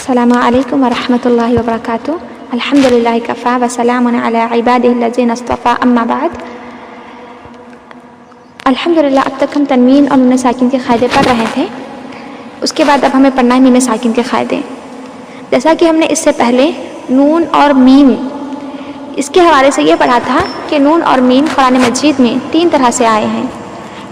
السلام علیکم ورحمۃ اللہ وبرکاتہ۔ الحمدللہ کفا وسلام علی عبادہ الذین اصطفیٰ، اما بعد۔ الحمدللہ اب تک ہم تنوین اور نون ساکن کے قاعدے پڑھ رہے تھے، اس کے بعد اب ہمیں پڑھنا ہے میم ساکن کے قاعدے۔ جیسا کہ ہم نے اس سے پہلے نون اور میم اس کے حوالے سے یہ پڑھا تھا کہ نون اور میم قرآن مجید میں تین طرح سے آئے ہیں،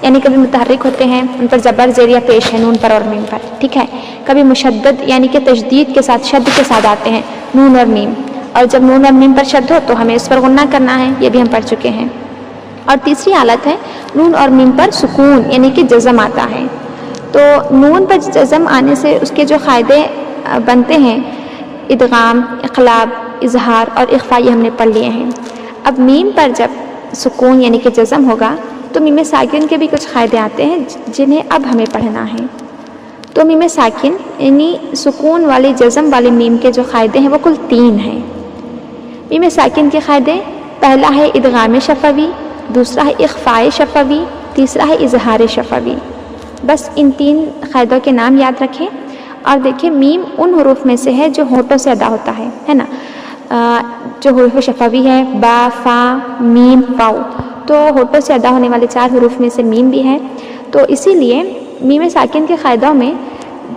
یعنی کبھی متحرک ہوتے ہیں، ان پر زبر زیر یا پیش ہے نون پر اور میم پر، ٹھیک ہے۔ کبھی مشدد یعنی کہ تشدید کے ساتھ، شد کے ساتھ آتے ہیں نون اور میم، اور جب نون اور میم پر شد ہو تو ہمیں اس پر غنہ کرنا ہے، یہ بھی ہم پڑھ چکے ہیں۔ اور تیسری حالت ہے نون اور میم پر سکون یعنی کہ جزم آتا ہے، تو نون پر جزم آنے سے اس کے جو قاعدے بنتے ہیں ادغام، اقلاب، اظہار اور اخفاء، یہ ہم نے پڑھ لیے ہیں۔ اب میم پر جب سکون یعنی کہ جزم ہوگا تو میم ساکن کے بھی کچھ قاعدے آتے ہیں جنہیں اب ہمیں پڑھنا ہے۔ تو میم ساکن یعنی سکون والی جزم والی میم کے جو قاعدے ہیں وہ کل تین ہیں۔ میم ساکن کے قاعدے، پہلا ہے ادغام شفوی، دوسرا ہے اخفاء شفوی، تیسرا ہے اظہار شفوی۔ بس ان تین قاعدوں کے نام یاد رکھیں، اور دیکھیں میم ان حروف میں سے ہے جو ہونٹوں سے ادا ہوتا ہے نا، جو حروف شفوی ہے با، فا، میم، واو، تو ہونٹوں سے ادا ہونے والے چار حروف میں سے میم بھی ہے، تو اسی لیے میم ساکن کے قاعدوں میں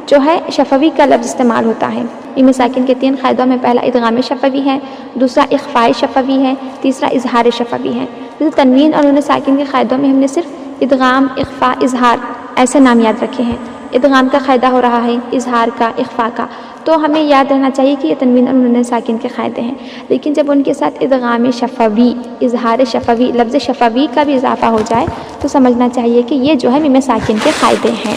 جو ہے شفوی کا لفظ استعمال ہوتا ہے۔ میم ساکن کے تین قاعدوں میں پہلا ادغام شفوی ہے، دوسرا اخفاء شفوی ہے، تیسرا اظہار شفوی ہے۔ جیسے تنوین اور نون ساکن کے قاعدوں میں ہم نے صرف ادغام، اخفاء، اظہار ایسے نام یاد رکھے ہیں۔ ادغام کا قاعدہ ہو رہا ہے، اظہار کا، اخفاء کا، تو ہمیں یاد رہنا چاہیے کہ یہ تنوین اور نون ساکن کے قاعدے ہیں، لیکن جب ان کے ساتھ ادغام شفوی، اظہار شفوی، لفظ شفوی کا بھی اضافہ ہو جائے تو سمجھنا چاہیے کہ یہ جو ہے میم ساکن کے قاعدے ہیں۔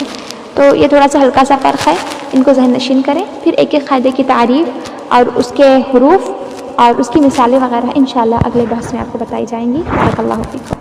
تو یہ تھوڑا سا ہلکا سا فرق ہے، ان کو ذہن نشین کریں، پھر ایک ایک قاعدے کی تعریف اور اس کے حروف اور اس کی مثالیں وغیرہ انشاءاللہ اگلے بحث میں آپ کو بتائی جائیں گی۔ بارک اللہ فیکم۔